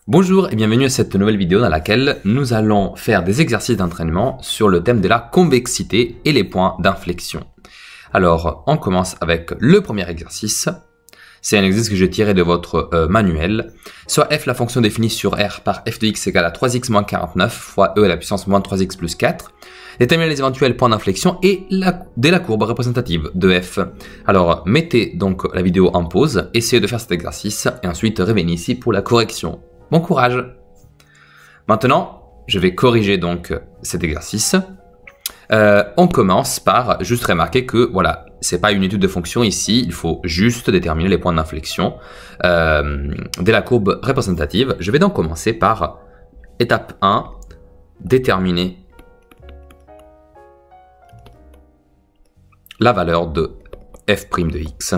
Bonjour et bienvenue à cette nouvelle vidéo dans laquelle nous allons faire des exercices d'entraînement sur le thème de la convexité et les points d'inflexion. Alors, on commence avec le premier exercice. C'est un exercice que j'ai tiré de votre manuel. Soit f la fonction définie sur r par f de x égale à 3x moins 49 fois e à la puissance moins 3x plus 4. Déterminer les éventuels points d'inflexion et de la courbe représentative de f. Alors, mettez donc la vidéo en pause, essayez de faire cet exercice et ensuite revenez ici pour la correction. Bon courage! Maintenant, je vais corriger donc cet exercice. On commence par juste remarquer que voilà, c'est pas une étude de fonction ici, il faut juste déterminer les points d'inflexion de la courbe représentative. Je vais donc commencer par étape 1, déterminer la valeur de f' de x.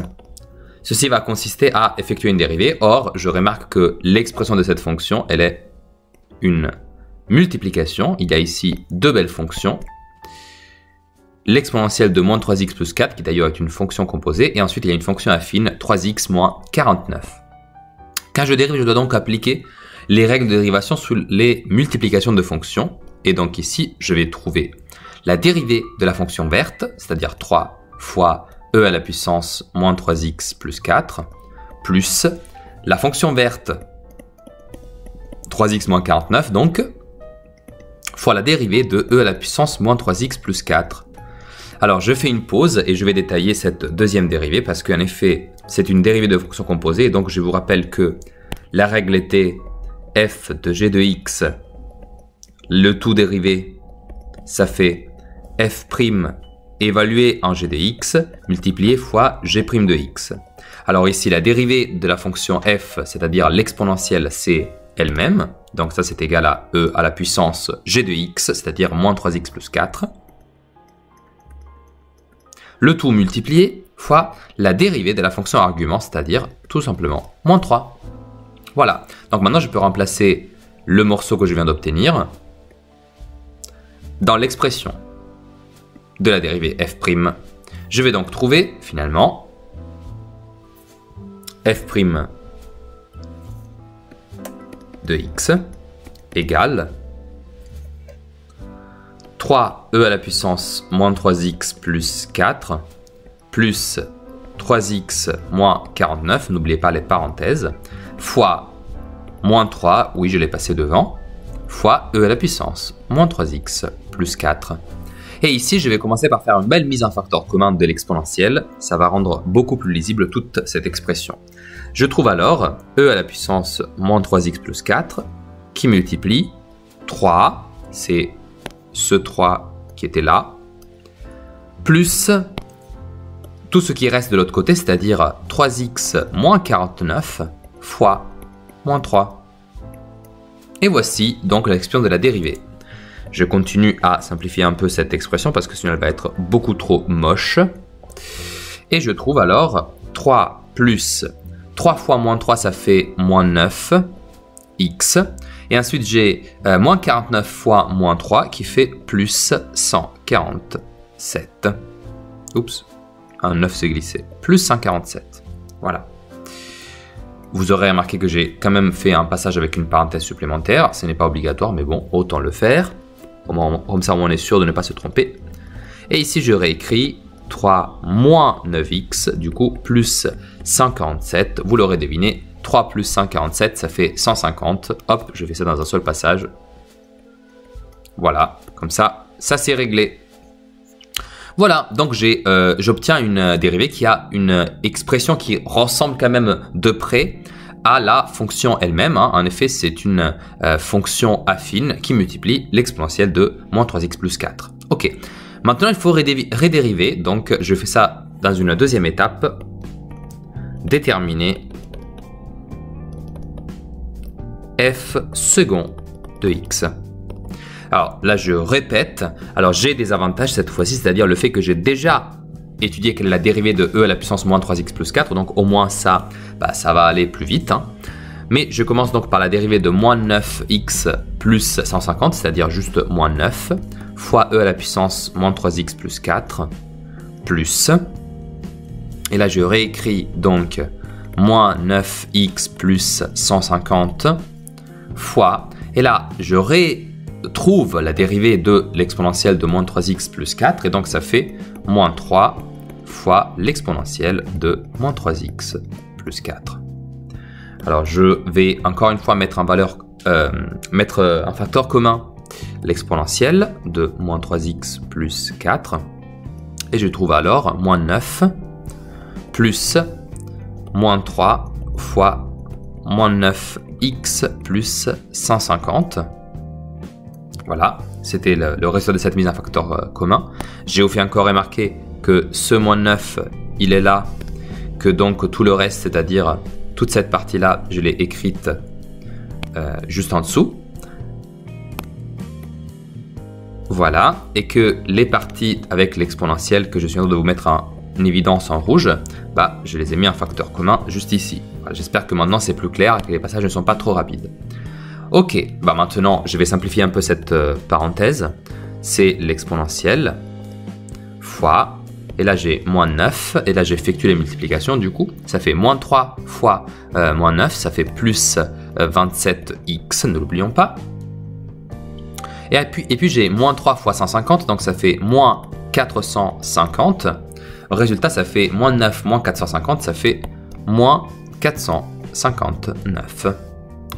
Ceci va consister à effectuer une dérivée. Or, je remarque que l'expression de cette fonction, elle est une multiplication. Il y a ici deux belles fonctions. L'exponentielle de moins 3x plus 4, qui d'ailleurs est une fonction composée. Et ensuite, il y a une fonction affine, 3x moins 49. Quand je dérive, je dois donc appliquer les règles de dérivation sur les multiplications de fonctions. Et donc ici, je vais trouver la dérivée de la fonction verte, c'est-à-dire 3 fois e à la puissance moins 3x plus 4, plus la fonction verte 3x moins 49, donc, fois la dérivée de e à la puissance moins 3x plus 4. Alors, je fais une pause et je vais détailler cette deuxième dérivée parce qu'en effet, c'est une dérivée de fonction composée. Et donc, je vous rappelle que la règle était f de g de x, le tout dérivé, ça fait f' évalué en g de x multiplié fois g' de x. Alors ici, la dérivée de la fonction f, c'est-à-dire l'exponentielle, c'est elle-même. Donc ça, c'est égal à e à la puissance g de x, c'est-à-dire moins 3x plus 4. Le tout multiplié fois la dérivée de la fonction argument, c'est-à-dire tout simplement moins 3. Voilà. Donc maintenant, je peux remplacer le morceau que je viens d'obtenir dans l'expression de la dérivée f'. Je vais donc trouver finalement f' de x égale 3e à la puissance moins 3x plus 4 plus 3x moins 49, n'oubliez pas les parenthèses, fois moins 3, oui je l'ai passé devant, fois e à la puissance moins 3x plus 4. Et ici, je vais commencer par faire une belle mise en facteur commun de l'exponentielle. Ça va rendre beaucoup plus lisible toute cette expression. Je trouve alors e à la puissance moins 3x plus 4 qui multiplie 3, c'est ce 3 qui était là, plus tout ce qui reste de l'autre côté, c'est-à-dire 3x moins 49 fois moins 3. Et voici donc l'expression de la dérivée. Je continue à simplifier un peu cette expression parce que sinon elle va être beaucoup trop moche. Et je trouve alors 3 plus 3 fois moins 3, ça fait moins 9, x. Et ensuite j'ai moins 49 fois moins 3 qui fait plus 147. Oups, un 9 s'est glissé. Plus 147. Voilà. Vous aurez remarqué que j'ai quand même fait un passage avec une parenthèse supplémentaire. Ce n'est pas obligatoire, mais bon, autant le faire. Comme ça, on est sûr de ne pas se tromper. Et ici, je réécris 3 moins 9x, du coup, plus 147. Vous l'aurez deviné, 3 plus 147, ça fait 150. Hop, je fais ça dans un seul passage. Voilà, comme ça, ça c'est réglé. Voilà, donc j'obtiens une dérivée qui a une expression qui ressemble quand même de près à la fonction elle-même. En effet, c'est une fonction affine qui multiplie l'exponentielle de moins 3x plus 4. Ok, maintenant il faut redériver, donc je fais ça dans une deuxième étape. Déterminer f second de x. Alors là, je répète. Alors j'ai des avantages cette fois-ci, c'est-à-dire le fait que j'ai déjà étudié quelle est la dérivée de e à la puissance moins 3x plus 4. Donc au moins ça, ça va aller plus vite. Mais je commence donc par la dérivée de moins 9x plus 150, c'est-à-dire juste moins 9, fois e à la puissance moins 3x plus 4, plus. Et là, je réécris donc moins 9x plus 150 fois, et là, je retrouve la dérivée de l'exponentielle de moins 3x plus 4, et donc ça fait moins 3 fois l'exponentielle de moins 3x plus 4. Alors, je vais encore une fois mettre un facteur commun, l'exponentielle de moins 3x plus 4, et je trouve alors moins 9 plus moins 3 fois moins 9x plus 150. Voilà, c'était le résultat de cette mise en facteur commun. J'ai aussi encore remarqué que ce moins 9, il est là, que donc tout le reste, c'est-à-dire toute cette partie-là, je l'ai écrite juste en dessous. Voilà, et que les parties avec l'exponentielle que je suis en train de vous mettre en évidence en rouge, bah, je les ai mis en facteur commun juste ici. Voilà, j'espère que maintenant c'est plus clair et que les passages ne sont pas trop rapides. Ok, bah maintenant je vais simplifier un peu cette parenthèse. C'est l'exponentielle fois, et là j'ai moins 9, et là j'effectue les multiplications du coup. Ça fait moins 3 fois moins 9, ça fait plus 27x, ne l'oublions pas. Et puis j'ai moins 3 fois 150, donc ça fait moins 450. Résultat, ça fait moins 9 moins 450, ça fait moins 459.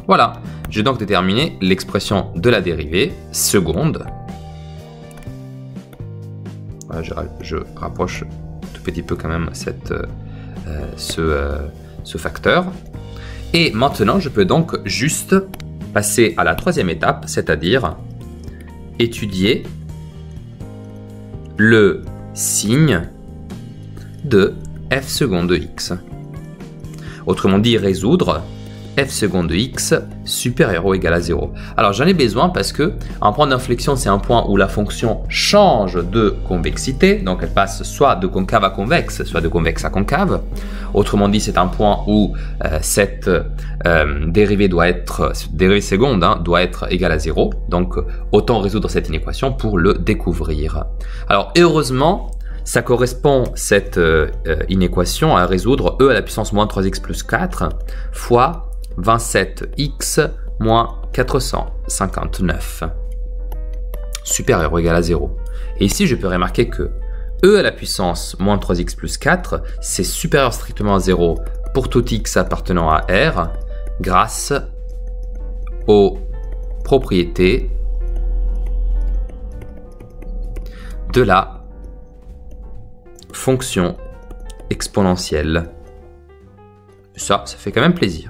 Voilà, j'ai donc déterminé l'expression de la dérivée seconde. Voilà, je rapproche tout petit peu quand même ce facteur. Et maintenant, je peux donc juste passer à la troisième étape, c'est-à-dire étudier le signe de f seconde de x. Autrement dit, résoudre f seconde de x supérieur ou égal à 0. Alors j'en ai besoin parce que un point d'inflexion, c'est un point où la fonction change de convexité, donc elle passe soit de concave à convexe, soit de convexe à concave. Autrement dit, c'est un point où cette dérivée seconde doit être égale à 0. Donc autant résoudre cette inéquation pour le découvrir. Alors heureusement, ça correspond, cette inéquation, à résoudre e à la puissance moins 3x plus 4 fois 27x moins 459 supérieur ou égal à 0. Et ici, je peux remarquer que e à la puissance moins 3x plus 4, c'est supérieur strictement à 0 pour tout x appartenant à R grâce aux propriétés de la fonction exponentielle. Ça fait quand même plaisir.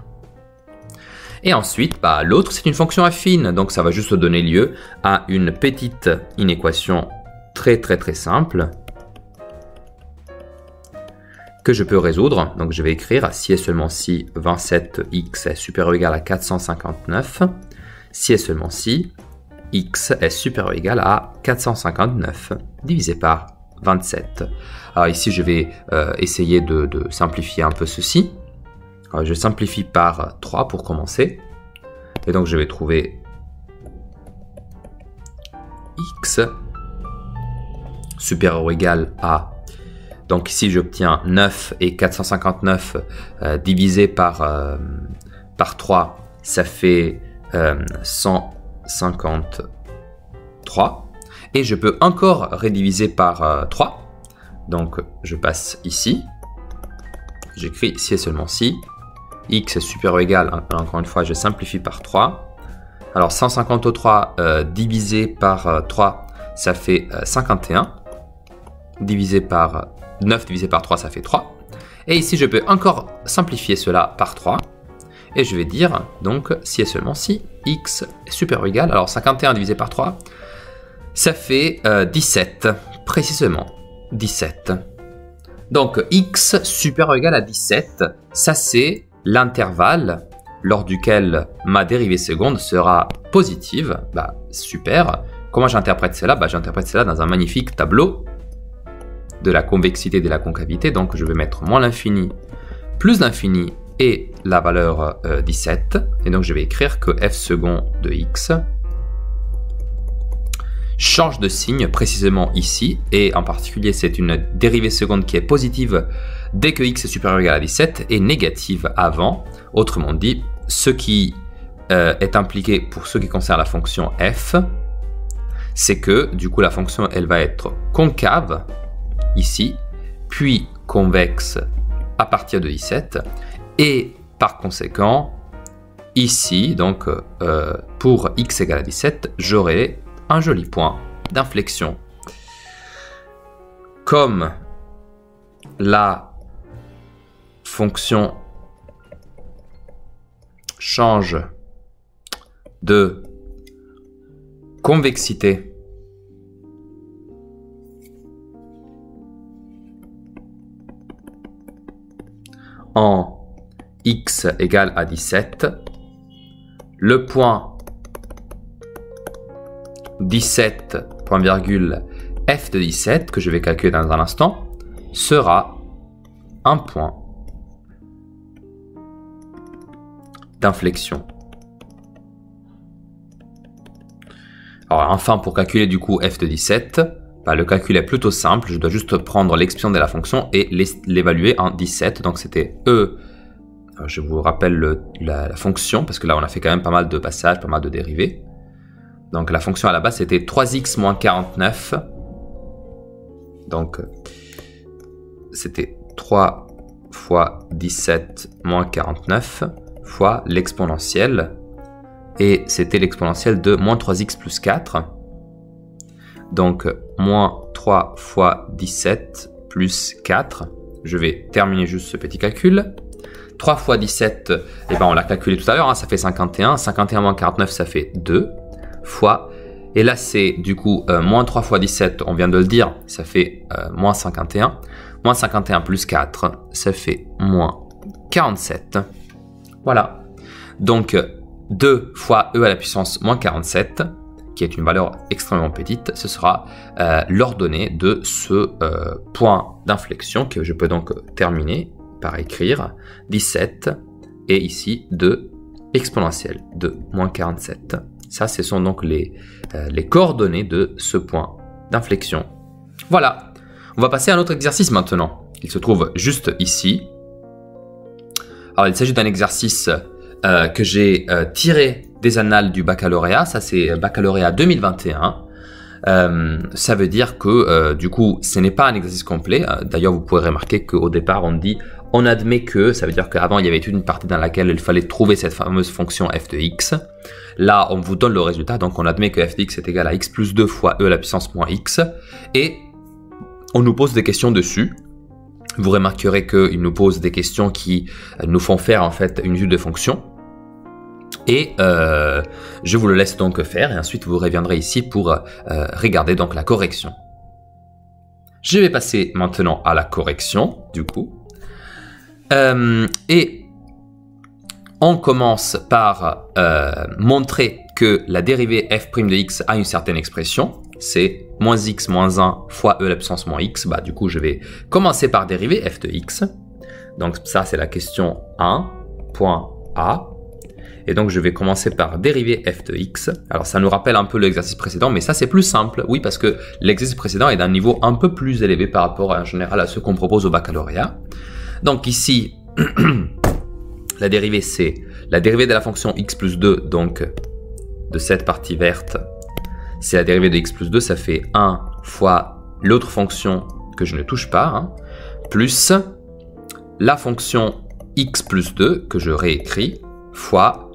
Et ensuite, l'autre, c'est une fonction affine, donc ça va juste donner lieu à une petite inéquation très simple que je peux résoudre. Donc je vais écrire si et seulement si 27x est supérieur ou égal à 459, si et seulement si x est supérieur ou égal à 459 divisé par 27. Alors ici, je vais essayer de simplifier un peu ceci. Alors, je simplifie par 3 pour commencer. Et donc, je vais trouver x supérieur ou égal à... Donc ici, j'obtiens 9 et 459 divisé par 3, ça fait 153. Et je peux encore rediviser par 3. Donc, je passe ici. J'écris si et seulement si. X est supérieur ou égal, encore une fois, je simplifie par 3. Alors, 153 divisé par 3, ça fait 51. Divisé par 9 divisé par 3, ça fait 3. Et ici, je peux encore simplifier cela par 3. Et je vais dire, donc, si et seulement si x est supérieur ou égal. Alors, 51 divisé par 3, ça fait 17, précisément 17. Donc, x supérieur ou égal à 17, ça c'est l'intervalle lors duquel ma dérivée seconde sera positive. Super. Comment j'interprète cela? J'interprète cela dans un magnifique tableau de la convexité et de la concavité. Donc, je vais mettre moins l'infini plus l'infini et la valeur 17. Et donc, je vais écrire que f second de x change de signe précisément ici, et en particulier c'est une dérivée seconde qui est positive dès que x est supérieur ou égal à 17 et négative avant. Autrement dit, ce qui est impliqué pour ce qui concerne la fonction f, c'est que du coup la fonction elle va être concave ici, puis convexe à partir de 17, et par conséquent ici, donc pour x égale à 17, j'aurai un joli point d'inflexion. Comme la fonction change de convexité en x égale à 17, le point 17, point virgule, f de 17, que je vais calculer dans un instant, sera un point d'inflexion. Alors enfin, pour calculer du coup f de 17, le calcul est plutôt simple, je dois juste prendre l'expression de la fonction et l'évaluer en 17, donc c'était e. Alors, je vous rappelle la fonction, parce que là on a fait quand même pas mal de passages, pas mal de dérivés. Donc la fonction à la base c'était 3x moins 49, donc c'était 3 fois 17 moins 49 fois l'exponentielle, et c'était l'exponentielle de moins 3x plus 4. Donc, moins 3 fois 17 plus 4. Je vais terminer juste ce petit calcul. 3 fois 17, eh ben on l'a calculé tout à l'heure, hein, ça fait 51. 51 moins 49, ça fait 2 fois. Et là, c'est du coup moins 3 fois 17, on vient de le dire, ça fait moins 51. Moins 51 plus 4, ça fait moins 47. Voilà. Donc, 2 fois e à la puissance moins 47, qui est une valeur extrêmement petite, ce sera l'ordonnée de ce point d'inflexion que je peux donc terminer par écrire 17 et ici 2 exponentielle de moins 47. Ça, ce sont donc les coordonnées de ce point d'inflexion. Voilà. On va passer à un autre exercice maintenant. Il se trouve juste ici. Alors, il s'agit d'un exercice que j'ai tiré des annales du baccalauréat. Ça, c'est baccalauréat 2021. Ça veut dire que du coup, ce n'est pas un exercice complet. D'ailleurs, vous pourrez remarquer qu'au départ, on dit on admet que, ça veut dire qu'avant, il y avait une partie dans laquelle il fallait trouver cette fameuse fonction f de x. Là, on vous donne le résultat, donc on admet que f de x est égal à x plus 2 fois e à la puissance moins x. Et on nous pose des questions dessus. Vous remarquerez qu'il nous pose des questions qui nous font faire en fait une étude de fonction. Et je vous le laisse donc faire et ensuite vous reviendrez ici pour regarder donc la correction. Je vais passer maintenant à la correction du coup. Et on commence par montrer que la dérivée f' de x a une certaine expression. C'est moins x moins 1 fois e à la puissance moins x. Bah, du coup, je vais commencer par dériver f de x. Donc ça, c'est la question 1.a. Et donc, je vais commencer par dériver f de x. Alors, ça nous rappelle un peu l'exercice précédent, mais ça, c'est plus simple. Oui, parce que l'exercice précédent est d'un niveau un peu plus élevé par rapport en général à ce qu'on propose au baccalauréat. Donc ici, la dérivée, c'est la dérivée de la fonction x plus 2, donc de cette partie verte. C'est la dérivée de x plus 2, ça fait 1 fois l'autre fonction que je ne touche pas, hein, plus la fonction x plus 2 que je réécris, fois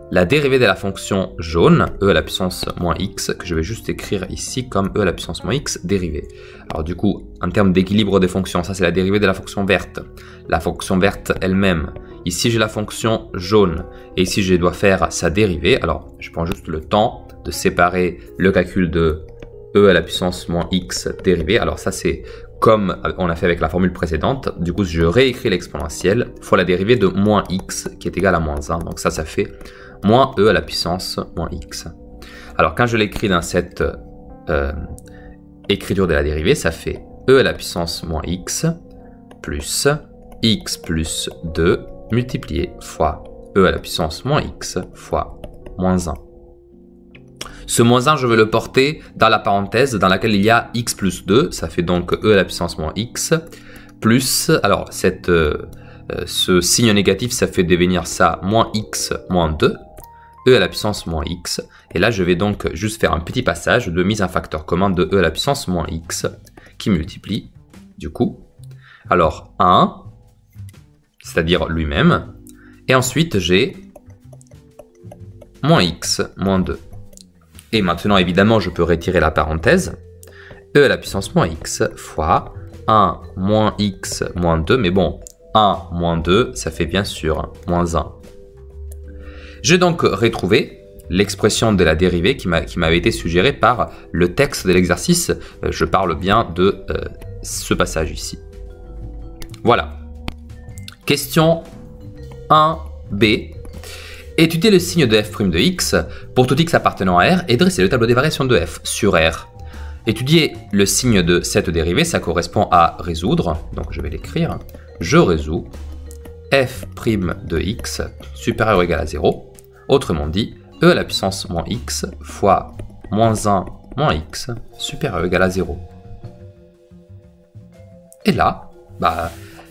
la dérivée de la fonction jaune, e à la puissance moins x, que je vais juste écrire ici comme e à la puissance moins x dérivée. Alors du coup, en termes d'équilibre des fonctions, ça c'est la dérivée de la fonction verte. La fonction verte elle-même. Ici j'ai la fonction jaune, et ici je dois faire sa dérivée. Alors je prends juste le temps de séparer le calcul de e à la puissance moins x dérivée. Alors ça c'est comme on a fait avec la formule précédente. Du coup je réécris l'exponentielle fois la dérivée de moins x qui est égale à moins 1. Donc ça fait moins e à la puissance moins x. Alors quand je l'écris dans cette écriture de la dérivée, ça fait e à la puissance moins x plus x plus 2 multiplié fois e à la puissance moins x fois moins 1. Ce moins 1, je vais le porter dans la parenthèse dans laquelle il y a x plus 2, ça fait donc e à la puissance moins x, plus, alors ce signe négatif, ça fait devenir ça moins x moins 2, e à la puissance moins x. Et là, je vais donc juste faire un petit passage de mise à un facteur commun de e à la puissance moins x qui multiplie, du coup, alors 1, c'est-à-dire lui-même. Et ensuite, j'ai moins x moins 2. Et maintenant, évidemment, je peux retirer la parenthèse. E à la puissance moins x fois 1 moins x moins 2. Mais bon, 1 moins 2, ça fait bien sûr moins 1. J'ai donc retrouvé l'expression de la dérivée qui m'avait été suggérée par le texte de l'exercice. Je parle bien de ce passage ici. Voilà. Question 1b. Étudier le signe de f' de x pour tout x appartenant à R et dresser le tableau des variations de f sur R. Étudier le signe de cette dérivée, ça correspond à résoudre. Donc je vais l'écrire. Je résous f' de x supérieur ou égal à 0. Autrement dit, e à la puissance moins x fois moins 1 moins x supérieur ou égal à 0. Et là,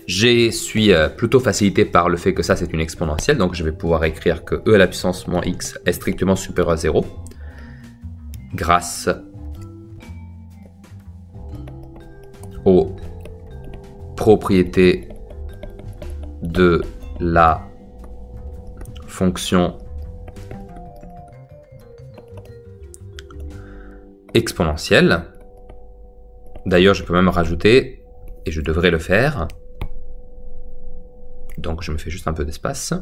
je suis plutôt facilité par le fait que ça c'est une exponentielle, donc je vais pouvoir écrire que e à la puissance moins x est strictement supérieur à 0 grâce aux propriétés de la fonction exponentielle. D'ailleurs, je peux même rajouter, et je devrais le faire, donc je me fais juste un peu d'espace.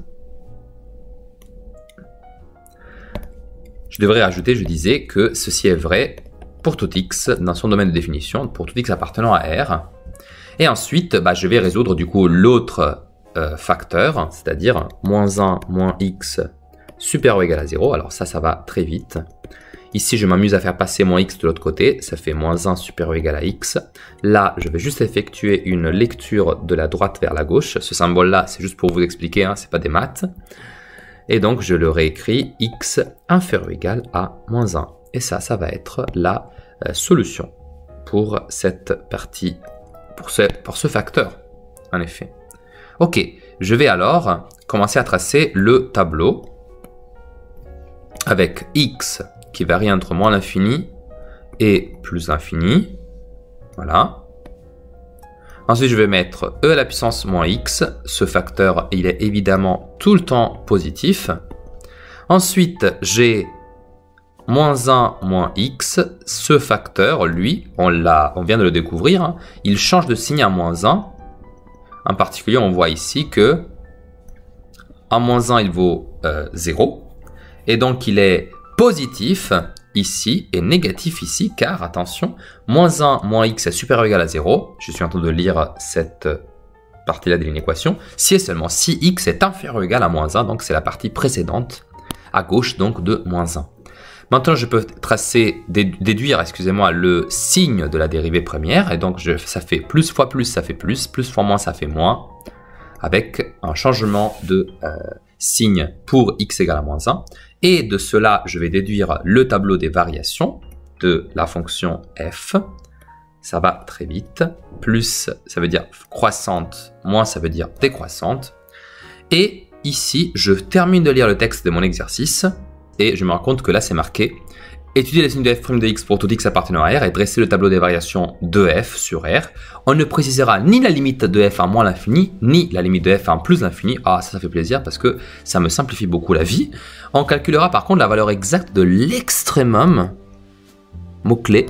Je devrais rajouter, je disais, que ceci est vrai pour tout x dans son domaine de définition, pour tout x appartenant à R. Et ensuite, je vais résoudre du coup l'autre facteur, c'est-à-dire moins 1 moins x supérieur ou égal à 0. Alors ça va très vite. Ici, je m'amuse à faire passer moins x de l'autre côté, ça fait moins 1 supérieur ou égal à x. Là, je vais juste effectuer une lecture de la droite vers la gauche. Ce symbole-là, c'est juste pour vous expliquer, c'est pas des maths. Et donc, je le réécris x inférieur ou égal à moins 1. Et ça va être la solution pour cette partie, pour ce facteur, en effet. Ok, je vais alors commencer à tracer le tableau avec x qui varie entre moins l'infini et plus l'infini. Voilà. Ensuite, je vais mettre e à la puissance moins x. Ce facteur, il est évidemment tout le temps positif. Ensuite, j'ai moins 1 moins x. Ce facteur, lui, on vient de le découvrir, il change de signe à moins 1. En particulier, on voit ici que à moins 1, il vaut 0. Et donc, il est positif ici et négatif ici, car, attention, moins 1 moins x est supérieur ou égal à 0. Je suis en train de lire cette partie-là de l'équation. Si et seulement si x est inférieur ou égal à moins 1, donc c'est la partie précédente, à gauche donc de moins 1. Maintenant, je peux déduire le signe de la dérivée première, et donc ça fait plus fois plus, ça fait plus fois moins, ça fait moins, avec un changement de signe pour x égale à moins 1. Et de cela, je vais déduire le tableau des variations de la fonction f. Ça va très vite. Plus, ça veut dire croissante, moins, ça veut dire décroissante. Et ici, je termine de lire le texte de mon exercice et je me rends compte que là, c'est marqué « Étudier le signe de f' de x pour tout x appartenant à R et dresser le tableau des variations de f sur R. On ne précisera ni la limite de f à moins l'infini, ni la limite de f à plus l'infini. » Ah, ça fait plaisir parce que ça me simplifie beaucoup la vie. On calculera par contre la valeur exacte de l'extrémum, mot-clé,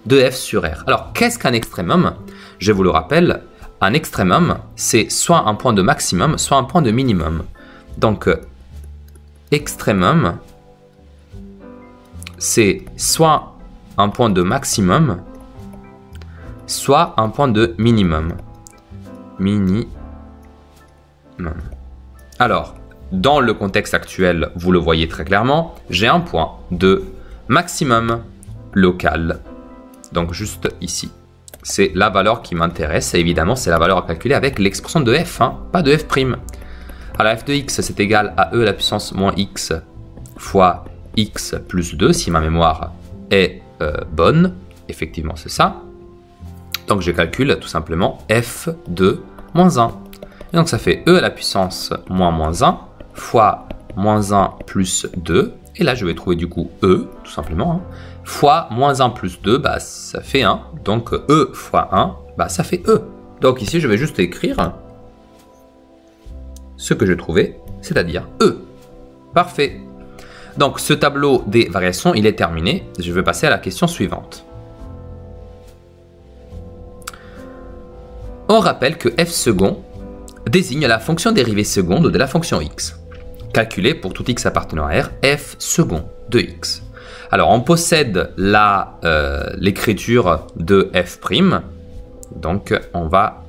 de f sur R. Alors, qu'est-ce qu'un extrémum? Je vous le rappelle, un extrémum, c'est soit un point de maximum, soit un point de minimum. Donc, extrémum, c'est soit un point de maximum, soit un point de minimum. Minimum. Alors, dans le contexte actuel, vous le voyez très clairement, j'ai un point de maximum local. Donc juste ici. C'est la valeur qui m'intéresse. Et évidemment, c'est la valeur à calculer avec l'expression de f, pas de f'. Alors f de x, c'est égal à e à la puissance moins x fois x plus 2, si ma mémoire est bonne. Effectivement, c'est ça. Donc je calcule tout simplement f de moins 1. Et donc ça fait e à la puissance moins 1 fois moins 1 plus 2. Et là, je vais trouver du coup E, tout simplement. Hein, fois moins 1 plus 2, bah, ça fait 1. Donc E fois 1, bah, ça fait E. Donc ici, je vais juste écrire ce que je trouvais, c'est-à-dire E. Parfait. Donc ce tableau des variations, il est terminé. Je vais passer à la question suivante. On rappelle que f second désigne la fonction dérivée seconde de la fonction x, calculée pour tout x appartenant à R, f second de x. Alors on possède l'écriture de f', donc on va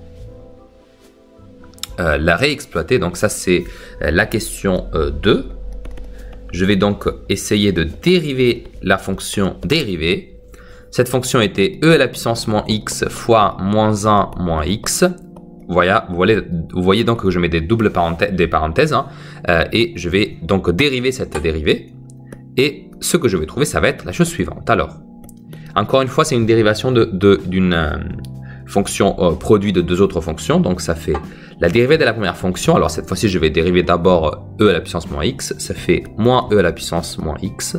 la réexploiter. Donc ça c'est la question 2. Je vais donc essayer de dériver la fonction dérivée. Cette fonction était e à la puissance moins x fois moins 1 moins x. Vous voyez donc que je mets des parenthèses hein, et je vais donc dériver cette dérivée. Et ce que je vais trouver, ça va être la chose suivante. Alors, encore une fois, c'est une dérivation d'une fonction produit de deux autres fonctions. Donc ça fait la dérivée de la première fonction. Alors cette fois-ci, je vais dériver d'abord e à la puissance moins x. Ça fait moins e à la puissance moins x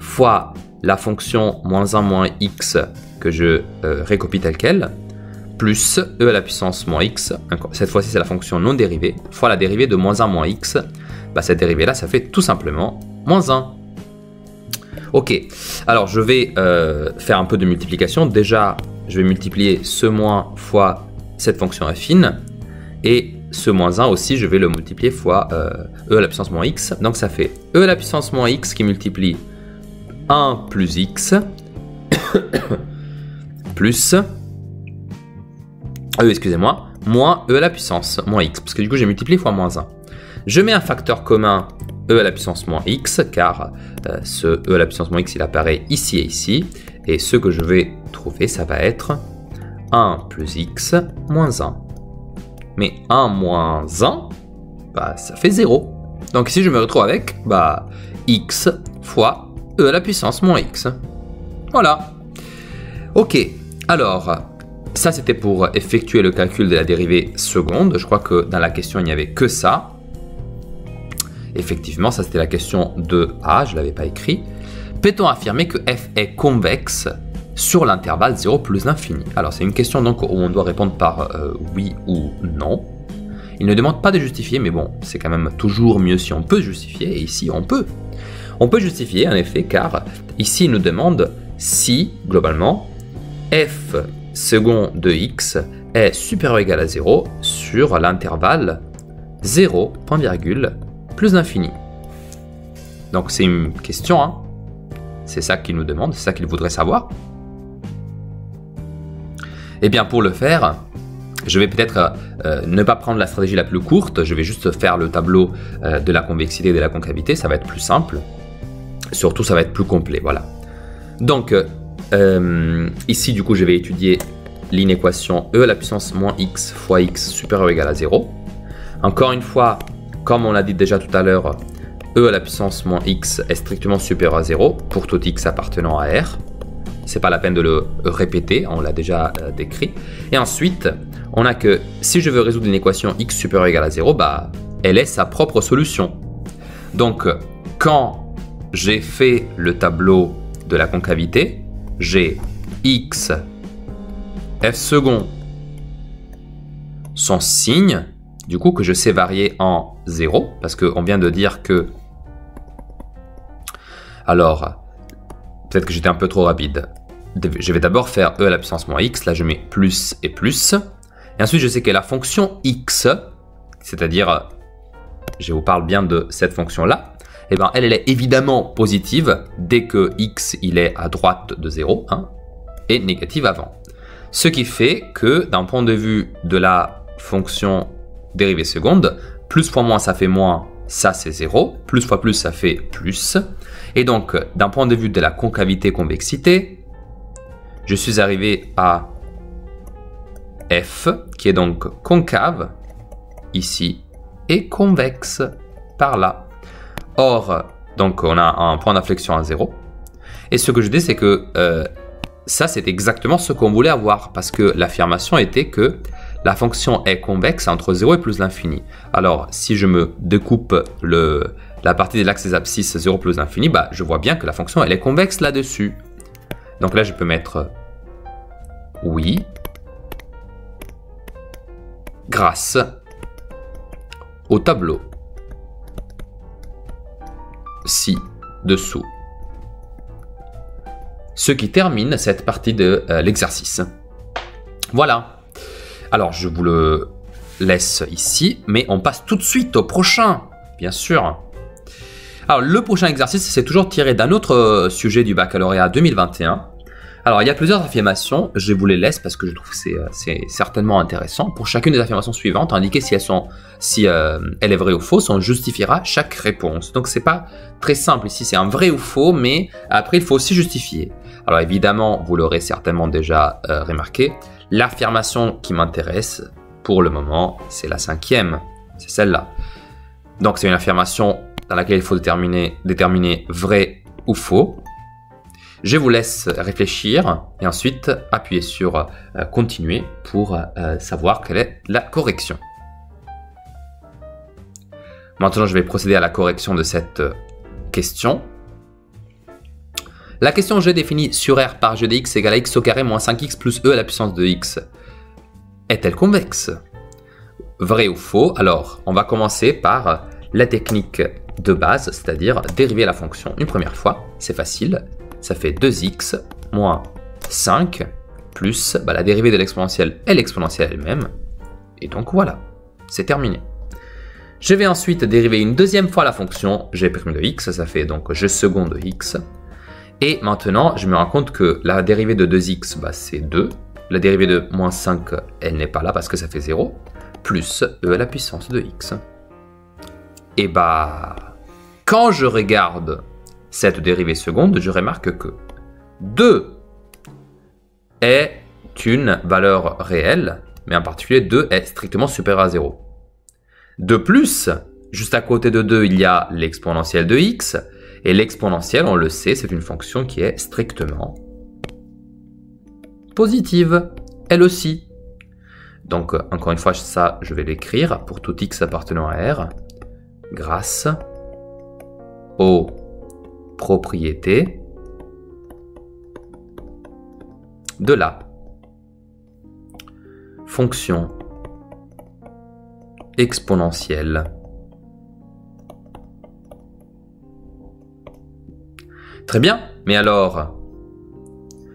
fois la fonction moins 1 moins x que je récopie telle quelle, plus e à la puissance moins x, cette fois-ci c'est la fonction non dérivée, fois la dérivée de moins 1 moins x, bah, cette dérivée-là, ça fait tout simplement moins 1. Ok, alors je vais faire un peu de multiplication. Déjà, je vais multiplier ce moins fois cette fonction affine, et ce moins 1 aussi, je vais le multiplier fois e à la puissance moins x, donc ça fait e à la puissance moins x qui multiplie 1 plus x plus excusez-moi, moins e à la puissance moins x, parce que du coup j'ai multiplié fois moins 1. Je mets un facteur commun e à la puissance moins x, car ce e à la puissance moins x il apparaît ici et ici, et ce que je vais trouver ça va être 1 plus x moins 1. Mais 1 moins 1, bah, ça fait 0. Donc ici je me retrouve avec x fois e à la puissance moins x. Voilà. Ok, alors, ça c'était pour effectuer le calcul de la dérivée seconde. Je crois que dans la question, il n'y avait que ça. Effectivement, ça c'était la question 2a, je ne l'avais pas écrit. Peut-on affirmer que f est convexe sur l'intervalle 0 plus l'infini? Alors c'est une question donc où on doit répondre par oui ou non. Il ne demande pas de justifier, mais bon, c'est quand même toujours mieux si on peut justifier, et ici on peut. On peut justifier en effet, car ici il nous demande si, globalement, f second de x est supérieur ou égal à 0 sur l'intervalle 0, point virgule, plus l'infini. Donc c'est une question, hein. C'est ça qu'il nous demande, c'est ça qu'il voudrait savoir. Et bien pour le faire, je vais peut-être ne pas prendre la stratégie la plus courte, je vais juste faire le tableau de la convexité et de la concavité, ça va être plus simple. Surtout, ça va être plus complet, voilà. Donc, ici, du coup, je vais étudier l'inéquation e à la puissance moins x fois x supérieur ou égal à 0. Encore une fois, comme on l'a dit déjà tout à l'heure, e à la puissance moins x est strictement supérieur à 0 pour tout x appartenant à R. C'est pas la peine de le répéter, on l'a déjà décrit. Et ensuite, on a que si je veux résoudre une équation x supérieur ou égal à 0, bah, elle est sa propre solution. Donc, quand j'ai fait le tableau de la concavité, j'ai x, f second, son signe, du coup que je sais varier en 0, parce qu'on vient de dire que... Alors, peut-être que j'étais un peu trop rapide. Je vais d'abord faire e à la puissance moins x, là je mets plus et plus. Et ensuite je sais que la fonction x, c'est-à-dire, je vous parle bien de cette fonction-là, eh ben, elle est évidemment positive dès que x il est à droite de 0 hein, et négative avant. Ce qui fait que d'un point de vue de la fonction dérivée seconde, plus fois moins ça fait moins, ça c'est 0, plus fois plus ça fait plus. Et donc d'un point de vue de la concavité-convexité, je suis arrivé à f qui est donc concave ici et convexe par là. Or, donc on a un point d'inflexion à 0. Et ce que je dis, c'est que ça, c'est exactement ce qu'on voulait avoir. Parce que l'affirmation était que la fonction est convexe entre 0 et plus l'infini. Alors, si je me découpe la partie de l'axe des abscisses 0 plus l'infini, bah, je vois bien que la fonction elle est convexe là-dessus. Donc là, je peux mettre oui, grâce au tableau ci-dessous. Ce qui termine cette partie de l'exercice. Voilà. Alors, je vous le laisse ici, mais on passe tout de suite au prochain, bien sûr. Alors, le prochain exercice, c'est toujours tiré d'un autre sujet du baccalauréat 2021. Alors, il y a plusieurs affirmations, je vous les laisse parce que je trouve que c'est certainement intéressant. Pour chacune des affirmations suivantes, indiquer si elle est vraie ou fausse, on justifiera chaque réponse. Donc, c'est pas très simple ici, c'est un vrai ou faux, mais après, il faut aussi justifier. Alors, évidemment, vous l'aurez certainement déjà remarqué, l'affirmation qui m'intéresse pour le moment, c'est la 5e, c'est celle-là. Donc, c'est une affirmation dans laquelle il faut déterminer vrai ou faux. Je vous laisse réfléchir et ensuite appuyer sur continuer pour savoir quelle est la correction. Maintenant, je vais procéder à la correction de cette question. La question G définie sur R par G de x égale à x au carré moins 5x plus e à la puissance de x est-elle convexe? Vrai ou faux? Alors, on va commencer par la technique de base, c'est-à-dire dériver la fonction une première fois. C'est facile. Ça fait 2x moins 5 plus la dérivée de l'exponentielle et l'exponentielle elle-même. Et donc voilà, c'est terminé. Je vais ensuite dériver une deuxième fois la fonction g' de x, ça fait donc g second de x. Et maintenant, je me rends compte que la dérivée de 2x, c'est 2. La dérivée de moins 5, elle n'est pas là parce que ça fait 0. Plus e à la puissance de x. Et quand je regarde cette dérivée seconde, je remarque que 2 est une valeur réelle, mais en particulier 2 est strictement supérieur à 0. De plus, juste à côté de 2, il y a l'exponentielle de x, et l'exponentielle, on le sait, c'est une fonction qui est strictement positive, elle aussi. Donc, encore une fois, ça, je vais l'écrire pour tout x appartenant à R, grâce aux propriétés de la fonction exponentielle. Très bien, mais alors,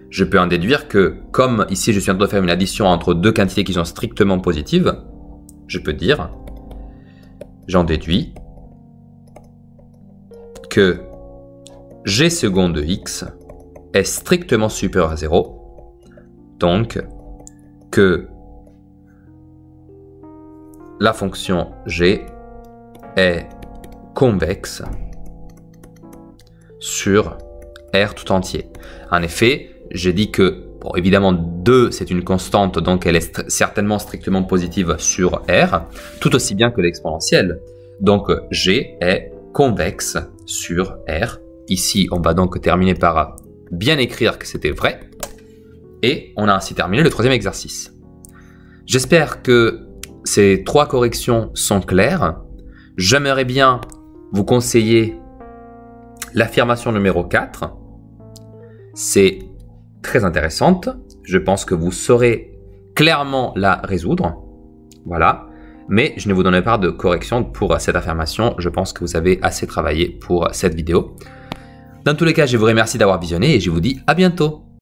je peux en déduire que, comme ici je suis en train de faire une addition entre deux quantités qui sont strictement positives, je peux dire, j'en déduis que g second de x est strictement supérieur à 0, donc que la fonction g est convexe sur R tout entier. En effet, j'ai dit que, évidemment, 2, c'est une constante, donc elle est certainement strictement positive sur R, tout aussi bien que l'exponentielle. Donc, G est convexe sur R. Ici, on va donc terminer par bien écrire que c'était vrai. Et on a ainsi terminé le troisième exercice. J'espère que ces 3 corrections sont claires. J'aimerais bien vous conseiller l'affirmation numéro 4. C'est très intéressante. Je pense que vous saurez clairement la résoudre. Voilà. Mais je ne vous donne pas de correction pour cette affirmation. Je pense que vous avez assez travaillé pour cette vidéo. Dans tous les cas, je vous remercie d'avoir visionné et je vous dis à bientôt.